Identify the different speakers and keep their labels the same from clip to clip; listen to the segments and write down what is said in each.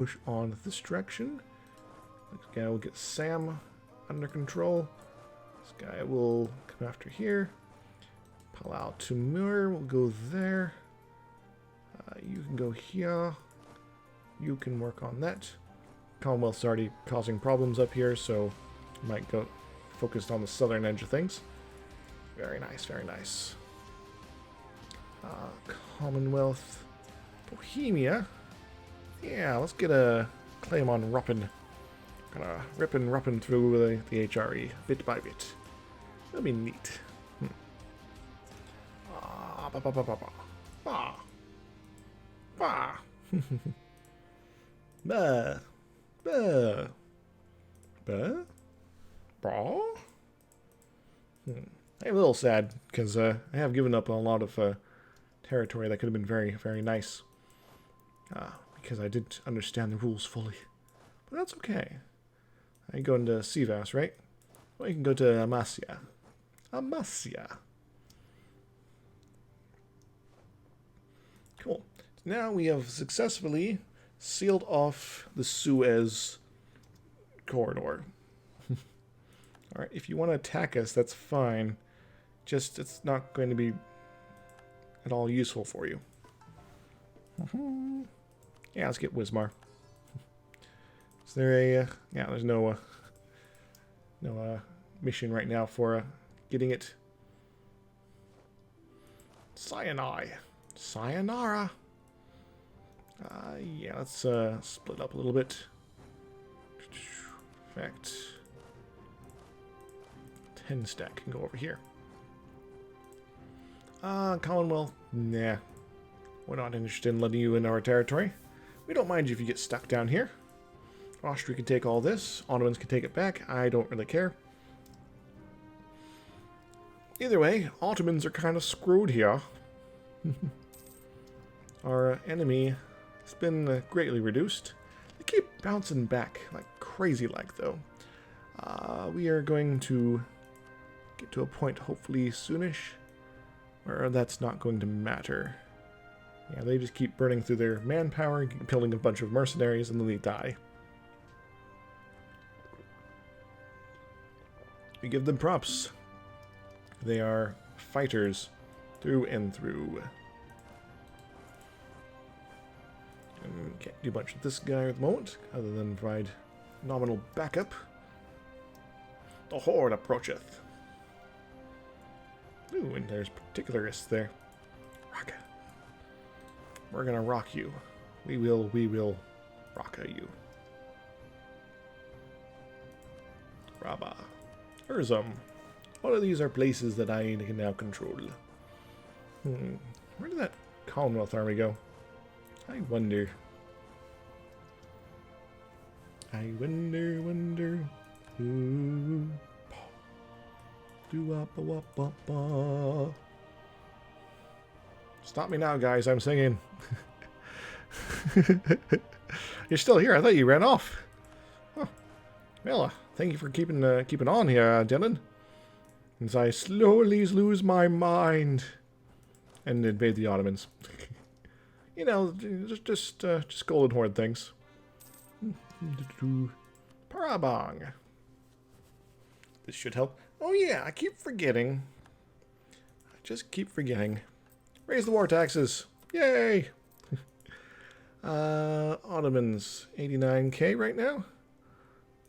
Speaker 1: Push on this direction. This guy will get Sam under control. This guy will come after here. Palau Tumur will go there. You can go here. You can work on that. Commonwealth's already causing problems up here, so might go focused on the southern edge of things. Very nice, very nice. Commonwealth, Bohemia. Yeah, let's get a claim on Ruppin. Gonna rippin' through the HRE bit by bit. That'll be neat. Ba ba ba ba ba. Ba. Ba. Ba. Ba. Ba. Bra. I'm a little sad because I have given up on a lot of territory that could have been very, very nice. Because I didn't understand the rules fully. But that's okay. I go into Sivas, right? Well, you can go to Amasya. Amasya. Cool. Now we have successfully sealed off the Suez corridor. Alright, if you want to attack us, that's fine. Just, it's not going to be at all useful for you. Yeah, let's get Wismar. Is there a... yeah, there's no mission right now for getting it. Sayonara. Sayonara. Yeah, let's split up a little bit. In fact, 10 stack can go over here. Commonwealth, nah. We're not interested in letting you in our territory. We don't mind you if you get stuck down here. Austria can take all this. Ottomans can take it back. I don't really care. Either way, Ottomans are kind of screwed here. Our enemy has been greatly reduced. They keep bouncing back like crazy like though. We are going to get to a point hopefully soonish where that's not going to matter. Yeah, they just keep burning through their manpower, killing a bunch of mercenaries, and then they die. We give them props. They are fighters through and through. And can't do a bunch with this guy at the moment, other than provide nominal backup. The horde approacheth. Ooh, and there's particularists there. Rocka. We're gonna rock you. We will rocka you. Rabba. Urzum. All of these are places that I can now control. Where did that Commonwealth army go? I wonder. I wonder. Ooh. Do-wop-a-wop-wop-wop. Stop me now, guys. I'm singing. You're still here. I thought you ran off. Oh. Well, thank you for keeping on here, Dylan. As I slowly lose my mind and invade the Ottomans. You know, just golden horde things. Parabang. This should help. Oh yeah, I keep forgetting. I just keep forgetting. Raise the war taxes. Yay! Ottomans, 89k right now.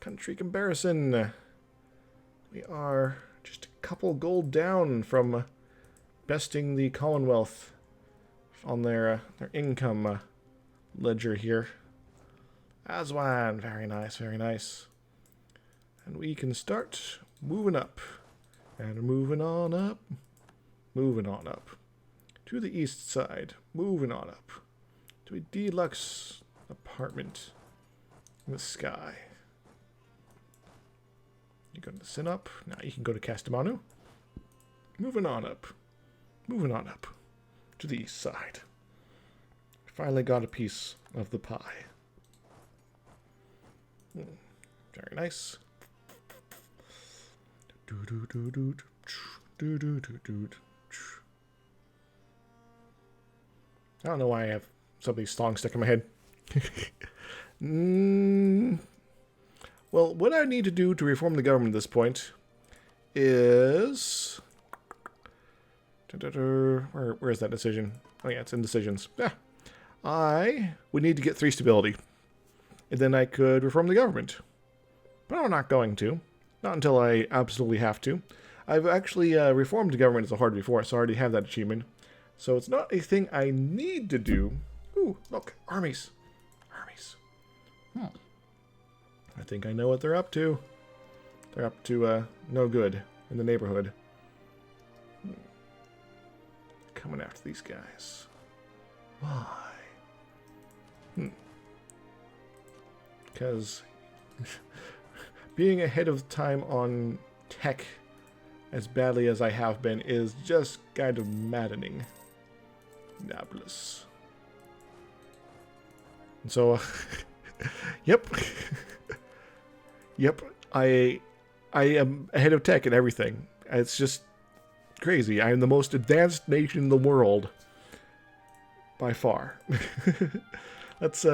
Speaker 1: Country comparison. We are just a couple gold down from besting the Commonwealth on their income ledger here. Aswan, very nice, very nice. And we can start moving up. And moving on up. Moving on up. To the east side. Moving on up. To a deluxe apartment in the sky. You go to Sinop. Now you can go to Castamanu. Moving on up. Moving on up. To the east side. Finally got a piece of the pie. Very nice. I don't know why I have some of these songs stuck in my head. Mm, well, what I need to do to reform the government at this point is... Where is that decision? Oh yeah, it's in decisions. Yeah. I would need to get 3 stability. And then I could reform the government. But I'm not going to. Not until I absolutely have to. I've actually reformed the government as a hard before, so I already have that achievement. So it's not a thing I need to do. Ooh, look, armies. Armies. I think I know what they're up to. They're up to no good in the neighborhood. Coming after these guys. Why? Because being ahead of time on tech as badly as I have been is just kind of maddening. Nablus. And so, yep. Yep, I am ahead of tech and everything. It's just crazy. I am the most advanced nation in the world. By far. That's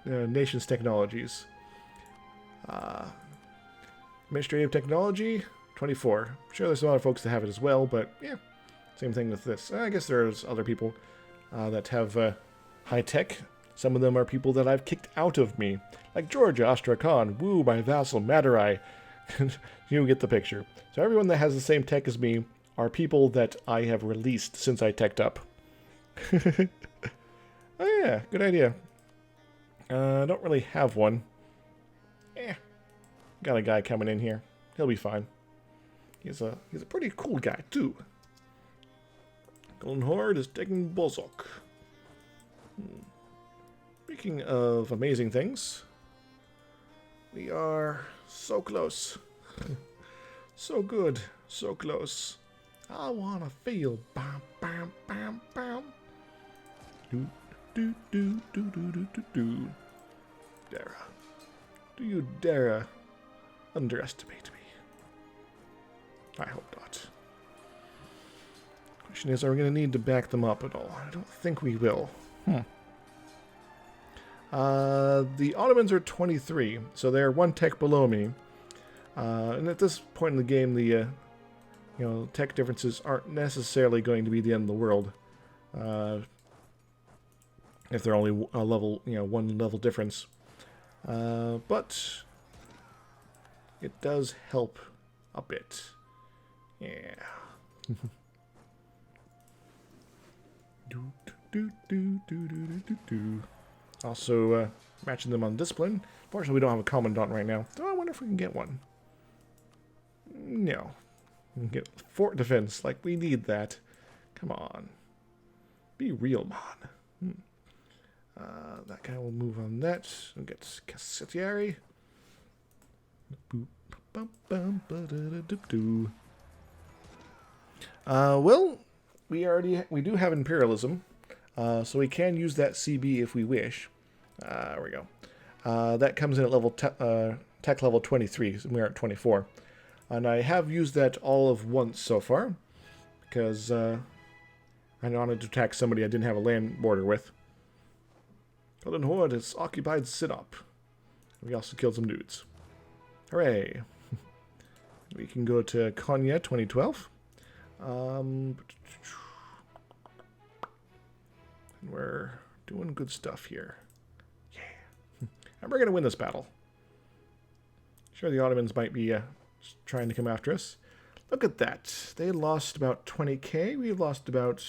Speaker 1: nation's technologies. Administrative technology, 24. I'm sure there's a lot of folks that have it as well, but yeah, same thing with this. I guess there's other people that have high tech. Some of them are people that I've kicked out of me, like Georgia, Astrakhan, Wu, my vassal, Madurai. You get the picture. So everyone that has the same tech as me are people that I have released since I teched up. Oh yeah, good idea. I don't really have one. Got a guy coming in here. He'll be fine. He's a pretty cool guy too. Golden Horde is taking Bozok. Speaking of amazing things, we are so close. So good, so close. I wanna feel bam bam bam bam. Do do do do do do do do. Dara, do you dare underestimate me? I hope not. Question is, are we going to need to back them up at all? I don't think we will. The Ottomans are 23, so they're 1 tech below me. And at this point in the game, the tech differences aren't necessarily going to be the end of the world. If they're only a level, 1 level difference. But it does help a bit. Yeah. Also, matching them on discipline. Fortunately, we don't have a commandant right now. Though I wonder if we can get one. No. We can get fort defense. Like, we need that. Come on. Be real, man. That guy will move on that. We'll get Cassetieri. Well, we do have imperialism, so we can use that CB if we wish. There we go. That comes in at level tech level 23, so we're at 24. And I have used that all of once so far, because I wanted to attack somebody I didn't have a land border with. Golden Horde has occupied Sinop. We also killed some dudes. Hooray! We can go to Konya 2012. And we're doing good stuff here. Yeah. And we're going to win this battle. Sure, the Ottomans might be trying to come after us. Look at that. They lost about 20k. We lost about,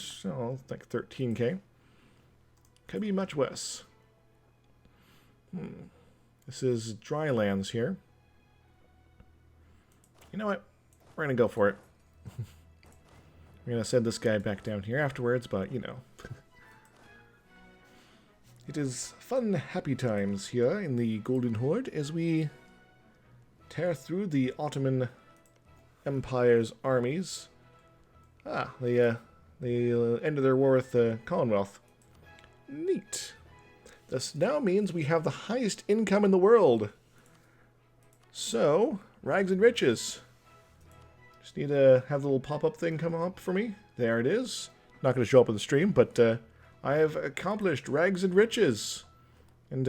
Speaker 1: like 13k. Could be much worse. This is dry lands here. You know what? We're going to go for it. We're going to send this guy back down here afterwards, but, It is fun, happy times here in the Golden Horde as we tear through the Ottoman Empire's armies. They ended their war with the Commonwealth. Neat. This now means we have the highest income in the world. So, rags and riches. Just need to have the little pop-up thing come up for me. There it is. Not going to show up on the stream, but I have accomplished rags and riches. And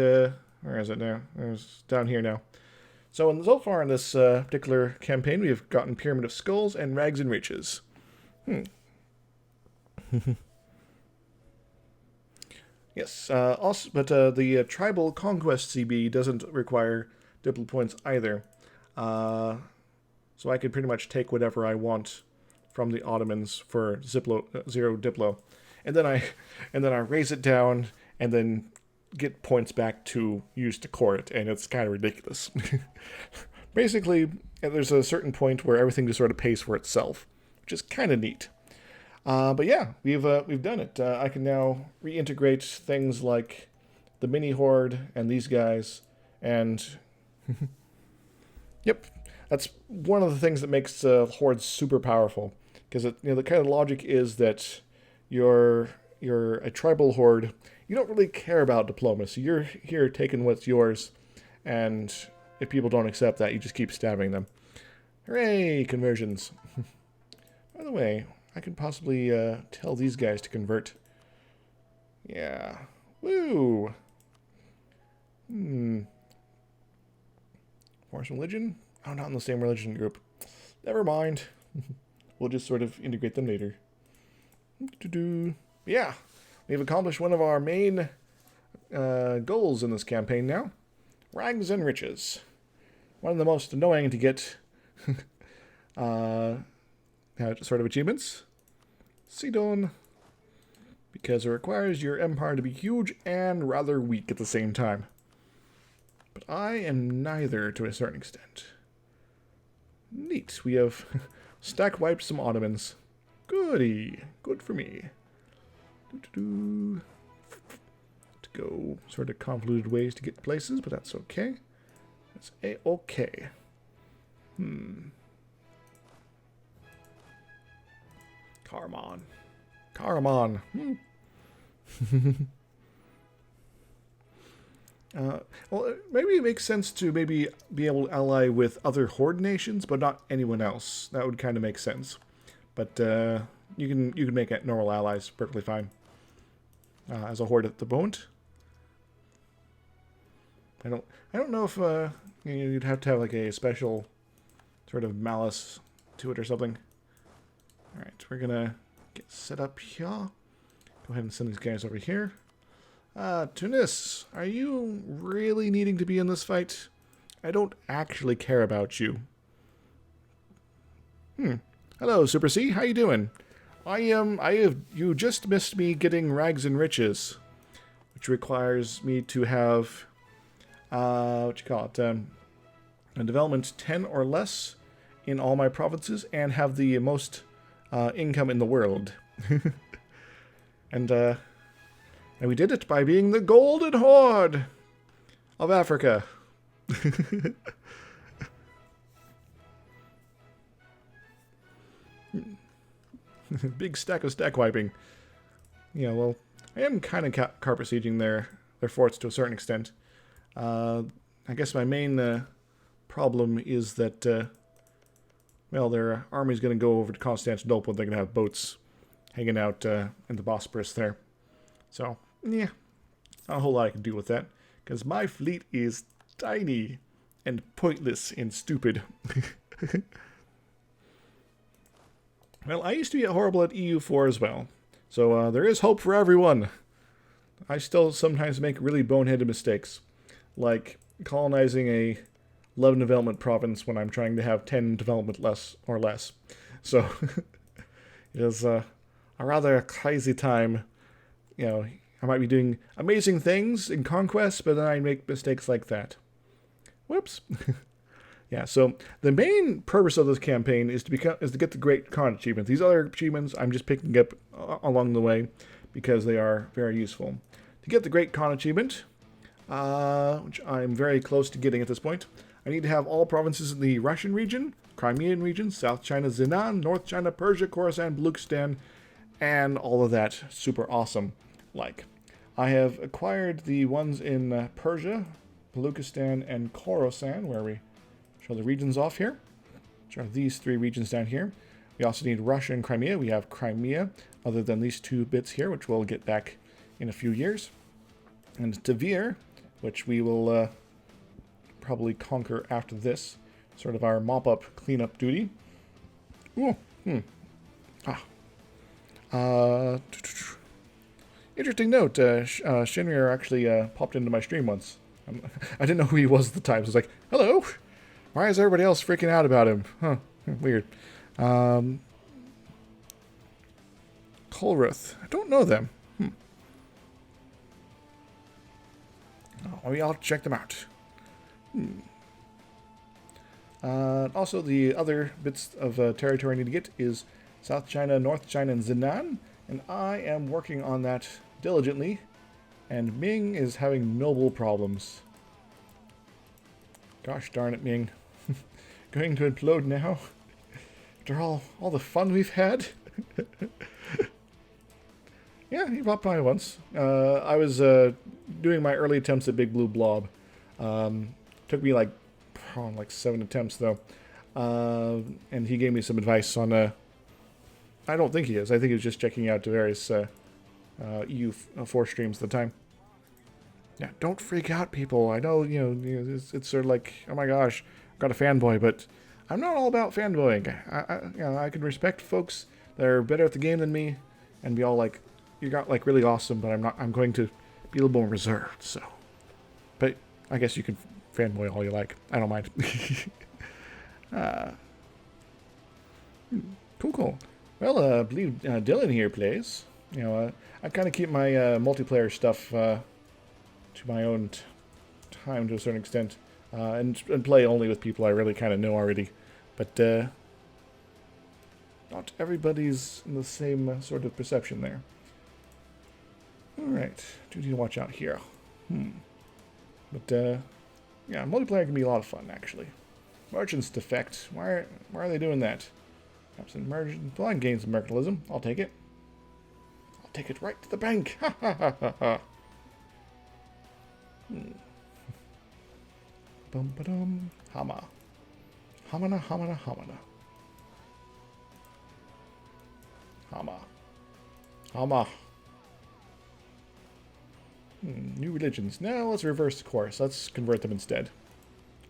Speaker 1: Where is it now? It's down here now. So far in this particular campaign, we have gotten Pyramid of Skulls and Rags and Riches. Yes, also, but the Tribal Conquest CB doesn't require Diplo points either. So I could pretty much take whatever I want from the Ottomans for 0 Diplo. And then I raise it down and then get points back to use to core it, and it's kind of ridiculous. Basically, there's a certain point where everything just sort of pays for itself, which is kind of neat. But yeah, we've done it. I can now reintegrate things like the mini horde and these guys, and yep, that's one of the things that makes hordes super powerful. Because the kind of logic is that you're a tribal horde. You don't really care about diplomacy. You're here taking what's yours, and if people don't accept that, you just keep stabbing them. Hooray, conversions. By the way, I could possibly tell these guys to convert. Yeah. Woo! Force religion? Oh, not in the same religion group. Never mind. We'll just sort of integrate them later. Yeah. We've accomplished one of our main goals in this campaign now. Rags and Riches. One of the most annoying to get sort of achievements. Sidon. Because it requires your empire to be huge and rather weak at the same time. But I am neither to a certain extent. Neat. We have stack wiped some Ottomans. Goody. Good for me. To go sort of convoluted ways to get places, but that's okay. That's a-okay. Karaman. Well, maybe it makes sense to maybe be able to ally with other horde nations, but not anyone else. That would kind of make sense. But you can make it normal allies perfectly fine. As a horde at the moment. I don't know if you'd have to have like a special sort of malice to it or something. All right, we're gonna get set up here. Go ahead and send these guys over here. Tunis, are you really needing to be in this fight? I don't actually care about you. Hello, Super C. How you doing? You just missed me getting Rags and Riches, which requires me to have, a development 10 or less in all my provinces and have the most income in the world. And we did it by being the Golden Horde of Africa. Big stack of stack wiping. Yeah, well, I am kind of carpet sieging their forts to a certain extent. I guess my main problem is that, well, their army's going to go over to Constantinople. They're going to have boats hanging out in the Bosporus there. So, yeah, not a whole lot I can do with that, because my fleet is tiny and pointless and stupid. Well, I used to be horrible at EU4 as well, so there is hope for everyone. I still sometimes make really boneheaded mistakes, like colonizing a 11 development province when I'm trying to have 10 development less. So, it is a rather crazy time. You know, I might be doing amazing things in conquest, but then I make mistakes like that. Whoops. Yeah, so the main purpose of this campaign is to get the Great Khan achievement. These other achievements I'm just picking up along the way because they are very useful. To get the Great Khan achievement, which I'm very close to getting at this point, I need to have all provinces in the Russian region, Crimean region, South China, Xinan, North China, Persia, Khorasan, Baluchistan, and all of that super awesome. Like, I have acquired the ones in Persia, Baluchistan, and Khorasan, where we show the regions off here, which are these three regions down here. We also need Russia and Crimea. We have Crimea, other than these two bits here, which we'll get back in a few years. And Tver which we will probably conquer after this. Sort of our mop-up, cleanup duty. Ooh, interesting note, Shinrir actually popped into my stream once. I didn't know who he was at the time, so I was like, hello! Why is everybody else freaking out about him? Huh, weird. Colruth. I don't know them. Oh, maybe I'll check them out. Also, the other bits of territory I need to get is South China, North China, and Zinan. And I am working on that diligently. And Ming is having noble problems. Gosh darn it, Ming. Going to implode now. After all the fun we've had. Yeah, he popped by once. I was doing my early attempts at Big Blue Blob. Took me like 7 attempts though. And he gave me some advice on... I don't think he is. I think he was just checking out the various EU4 streams at the time. Yeah, don't freak out, people. I know, it's sort of like, oh my gosh, I've got a fanboy, but I'm not all about fanboying. I can respect folks that are better at the game than me and be all like, you got like really awesome, but I'm going to be a little more reserved, so. But I guess you can fanboy all you like. I don't mind. Cool. Well, I believe Dylan here plays. I kind of keep my multiplayer stuff to my own time to a certain extent, and play only with people I really kind of know already. But not everybody's in the same sort of perception there. Alright, do need to watch out here. But, yeah, multiplayer can be a lot of fun, actually. Merchants defect. Why are they doing that? Perhaps in merchant blind gains of mercantilism. I'll take it. I'll take it right to the bank. Ha ha ha ha ha. Bum ba dum. Hama. Hamana hamana hamana. Hama. Hama. New religions. Now let's reverse the course. Let's convert them instead.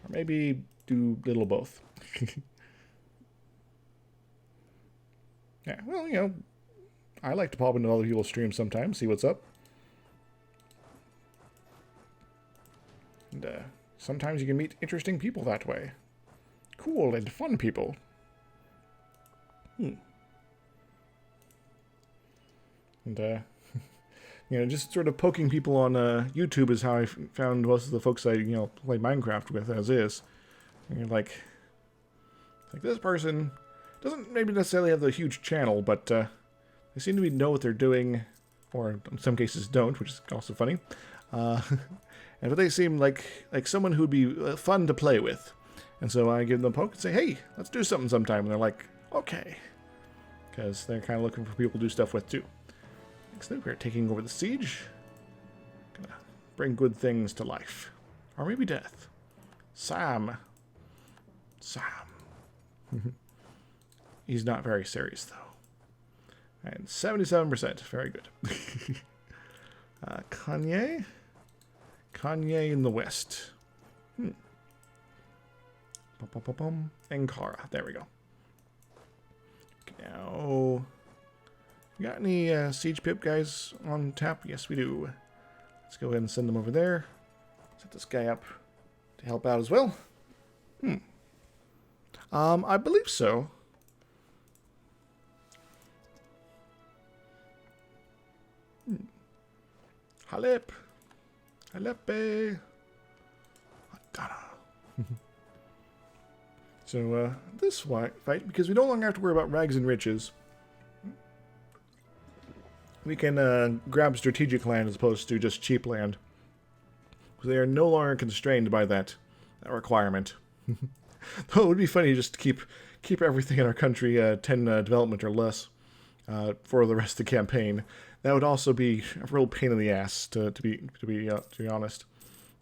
Speaker 1: Or maybe do a little both. Yeah, well, I like to pop into other people's streams sometimes, see what's up. And sometimes you can meet interesting people that way. Cool and fun people. And, just sort of poking people on YouTube is how I found most of the folks I, play Minecraft with as is. And you're like this person doesn't maybe necessarily have the huge channel, but they seem to know what they're doing, or in some cases don't, which is also funny. But they seem like someone who'd be fun to play with. And so I give them a poke and say, hey, let's do something sometime. And they're like, okay. Because they're kind of looking for people to do stuff with, too. Next thing, we're taking over the siege. Gonna bring good things to life. Or maybe death. Sam. He's not very serious, though. And 77%. Very good. Kanye? Kanye in the west. Ankara. There we go. Now, you got any siege pip guys on tap? Yes, we do. Let's go ahead and send them over there. Set this guy up to help out as well. I believe so. Halep. Halepe. Adana. So, this fight, because we no longer have to worry about rags and riches, we can grab strategic land as opposed to just cheap land. So they are no longer constrained by that requirement. Though it would be funny just to keep everything in our country 10 development or less for the rest of the campaign. That would also be a real pain in the ass, to be honest.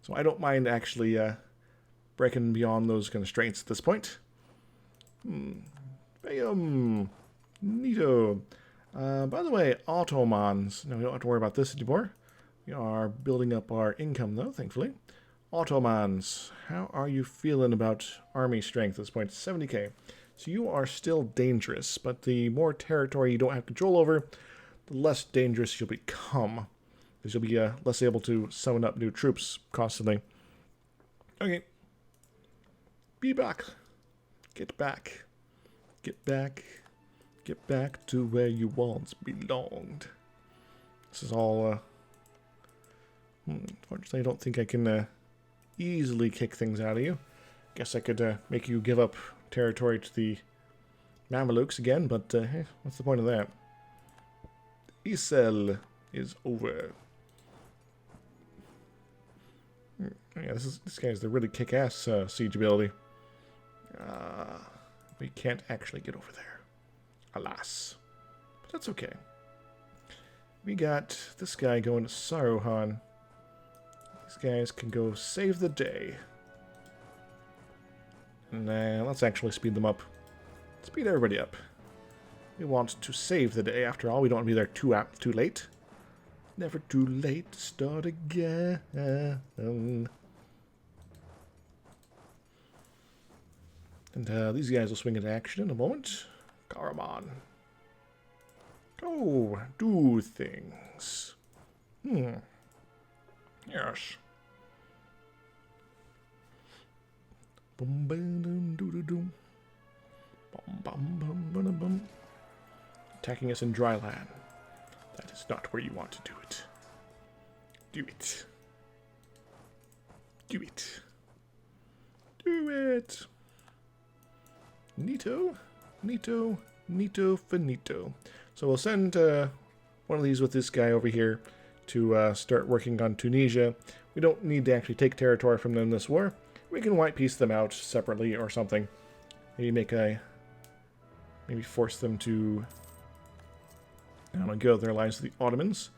Speaker 1: So I don't mind actually breaking beyond those constraints at this point. Bam! Neato. By the way, Ottomans. No, we don't have to worry about this anymore. We are building up our income, though, thankfully. Ottomans, how are you feeling about army strength at this point? 70k. So you are still dangerous, but the more territory you don't have control over, the less dangerous you'll become. Because you'll be less able to summon up new troops constantly. Okay. Be back. Get back. Get back. Get back to where you once belonged. This is all, unfortunately, I don't think I can easily kick things out of you. Guess I could make you give up territory to the Mamelukes again, but hey, what's the point of that? Isel is over. Yeah, this guy's the really kick-ass siege ability. We can't actually get over there. Alas. But that's okay. We got this guy going to Saruhan. These guys can go save the day. And let's actually speed them up. Speed everybody up. We want to save the day. After all, we don't want to be there too late. Never too late to start again. And these guys will swing into action in a moment. Karaman. Go do things. Yes. Bum bum dum doo doo dum. Bum bum bum bum bum. Attacking us in dry land. That is not where you want to do it. Do it. Do it. Do it. Neato. Neato. Neato finito. So we'll send one of these with this guy over here to start working on Tunisia. We don't need to actually take territory from them this war. We can white piece them out separately or something. Maybe force them to, I don't know, give their lives to the Ottomans.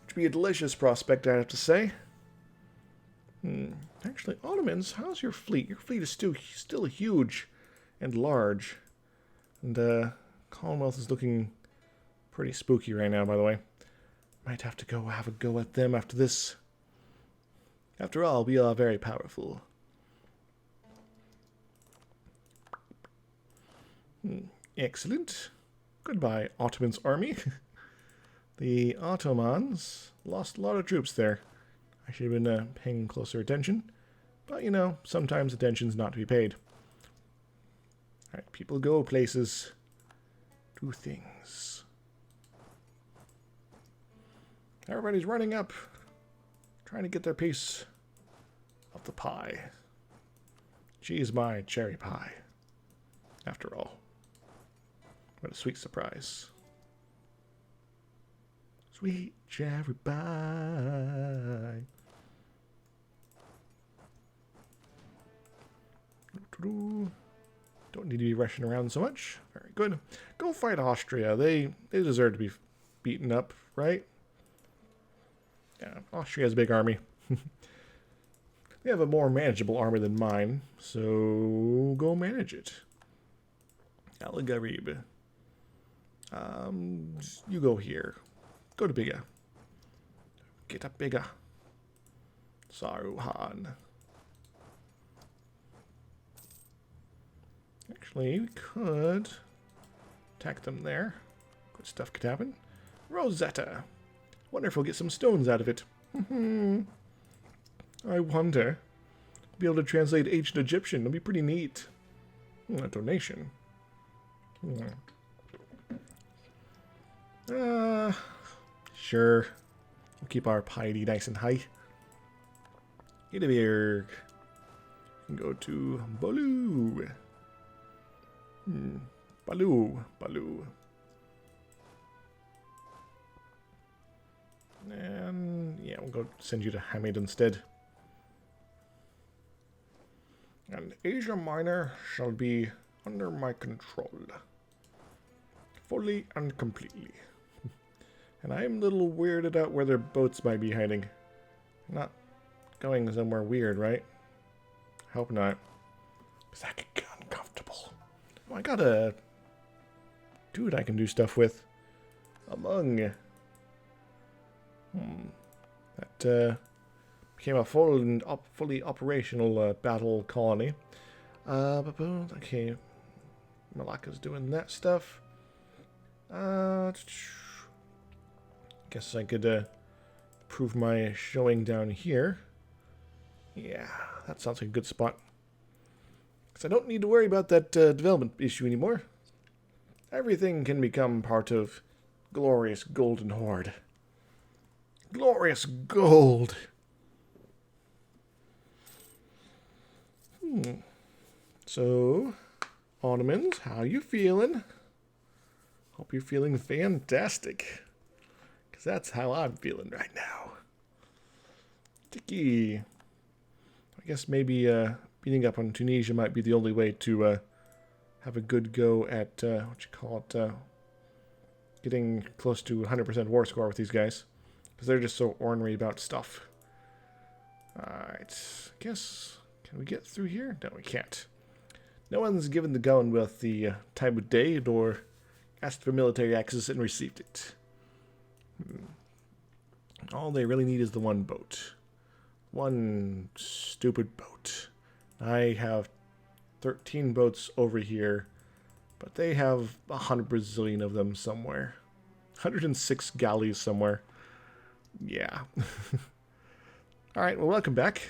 Speaker 1: Which would be a delicious prospect, I have to say. Actually, Ottomans, how's your fleet? Your fleet is still huge and large. And Commonwealth is looking pretty spooky right now, by the way. Might have to go have a go at them after this. After all, we are very powerful. Excellent. Goodbye, Ottoman's army. The Ottomans lost a lot of troops there. I should have been paying closer attention. But, you know, sometimes attention's not to be paid. Alright, people go places. Do things. Everybody's running up. Trying to get their piece of the pie. She's my cherry pie. After all. What a sweet surprise. Sweet cherry pie. Don't need to be rushing around so much. Very good. Go fight Austria. They deserve to be beaten up, right? Yeah, Austria has a big army. They have a more manageable army than mine, so go manage it. Al-Gharib. You go here. Go to Biga. Get up Biga. Saruhan. Actually, we could attack them there. Good stuff could happen. Rosetta. Wonder if we'll get some stones out of it. I wonder. Be able to translate ancient Egyptian. That'll be pretty neat. A donation. Sure. We'll keep our piety nice and high. Edinburgh. We can go to Bolu. Balu. And yeah, we'll go send you to Hamid instead. And Asia Minor shall be under my control. Fully and completely. And I'm a little weirded out where their boats might be hiding. Not going somewhere weird, right? Hope not. Because that could get uncomfortable. Oh, I got a dude I can do stuff with. Among. That became a fully operational battle colony. Okay, Malaka's doing that stuff. Guess I could prove my showing down here. Yeah, that sounds like a good spot. Because I don't need to worry about that development issue anymore. Everything can become part of glorious golden horde. Glorious gold! So, Ottomans, how you feeling? Hope you're feeling fantastic. Because that's how I'm feeling right now. Tiki. I guess maybe beating up on Tunisia might be the only way to have a good go at, getting close to 100% war score with these guys. Because they're just so ornery about stuff. Alright, guess, can we get through here? No, we can't. No one's given the gun with the time of day, nor asked for military access and received it. All they really need is the one boat. One stupid boat. I have 13 boats over here, but they have 100 Brazilian of them somewhere. 106 galleys somewhere. Yeah. Alright, well, welcome back.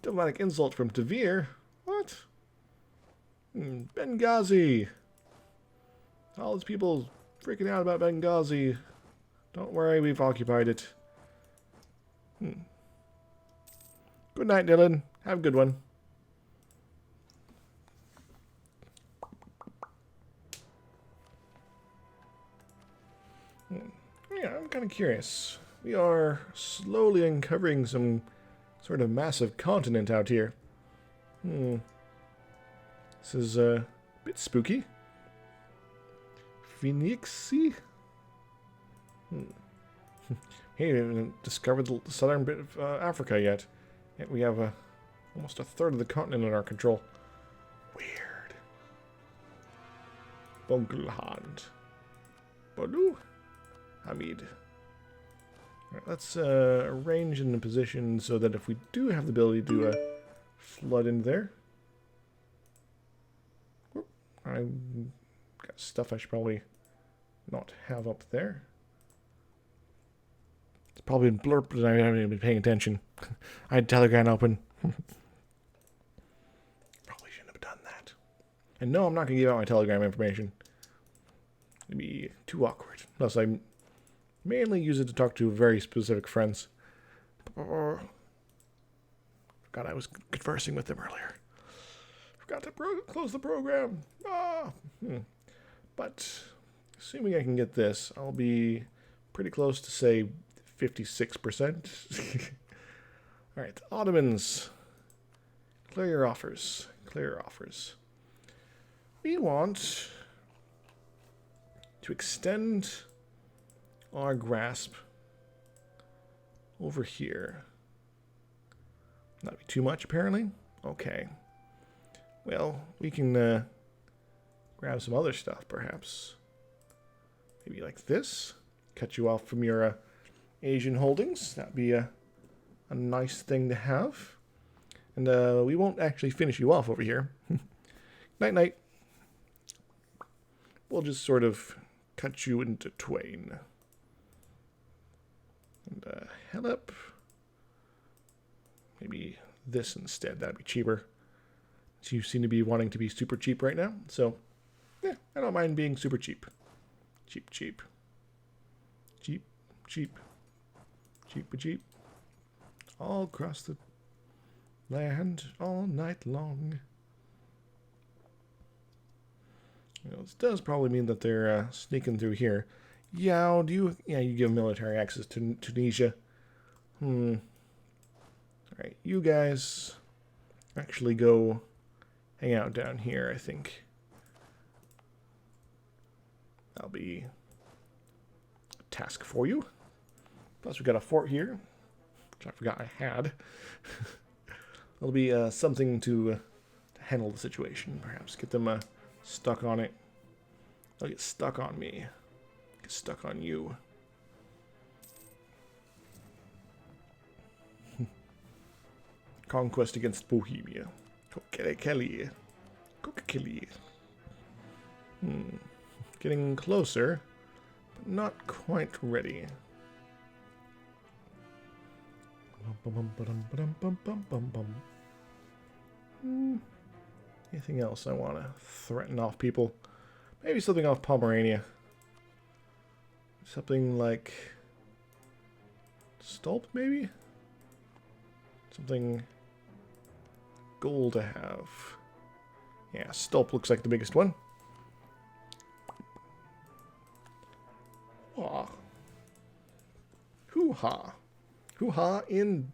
Speaker 1: Diplomatic insult from Tavir. What? Benghazi. All these people freaking out about Benghazi. Don't worry, we've occupied it. Good night, Dylan. Have a good one. Yeah, I'm kind of curious. We are slowly uncovering some sort of massive continent out here. This is a bit spooky. Phoenixi? Hey, we haven't discovered the southern bit of Africa yet. Yet we have almost a third of the continent in our control. Weird. Bungelhand. Bolu? Hamid. Alright, let's arrange in a position so that if we do have the ability to flood in there. Whoop, I got stuff I should probably not have up there. It's probably been blurped and I haven't even been paying attention. I had Telegram open. Probably shouldn't have done that. And no, I'm not going to give out my Telegram information. It'd be too awkward. Unless I mainly use it to talk to very specific friends. God, I was conversing with them earlier. Forgot to close the program. But assuming I can get this, I'll be pretty close to, say, 56%. Alright, Ottomans. Clear your offers. Clear your offers. We want to extend our grasp over here. Not be too much, apparently. Okay. Well, we can grab some other stuff, perhaps. Maybe like this. Cut you off from your Asian holdings. That'd be a nice thing to have. And we won't actually finish you off over here. Night-night. We'll just sort of cut you into twain. And head up. Maybe this instead. That'd be cheaper. So you seem to be wanting to be super cheap right now. So, yeah, I don't mind being super cheap. Cheap, cheap. Cheap, cheap. Cheap, cheap. All across the land all night long. You know, this does probably mean that they're sneaking through here. Yeah, you give military access to Tunisia. Alright, you guys actually go hang out down here, I think. That'll be a task for you. Plus we got a fort here, which I forgot I had. It'll be something to handle the situation, perhaps. Get them stuck on it. They'll get stuck on me. Get stuck on you. conquest against Bohemia. Kokele. Kokele. Getting closer, but not quite ready. Anything else I want to threaten off people? Maybe something off Pomerania. Something like Stolp, maybe? Something gold to have. Yeah, Stolp looks like the biggest one. Aw. Hoo-ha. Hoo-ha in...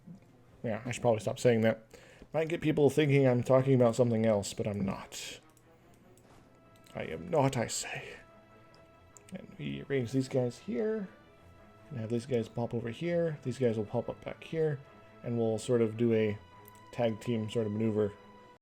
Speaker 1: Yeah, I should probably stop saying that. Might get people thinking I'm talking about something else, but I'm not. I am not, I say. And we arrange these guys here. And have these guys pop over here. These guys will pop up back here. And we'll sort of do a tag team sort of maneuver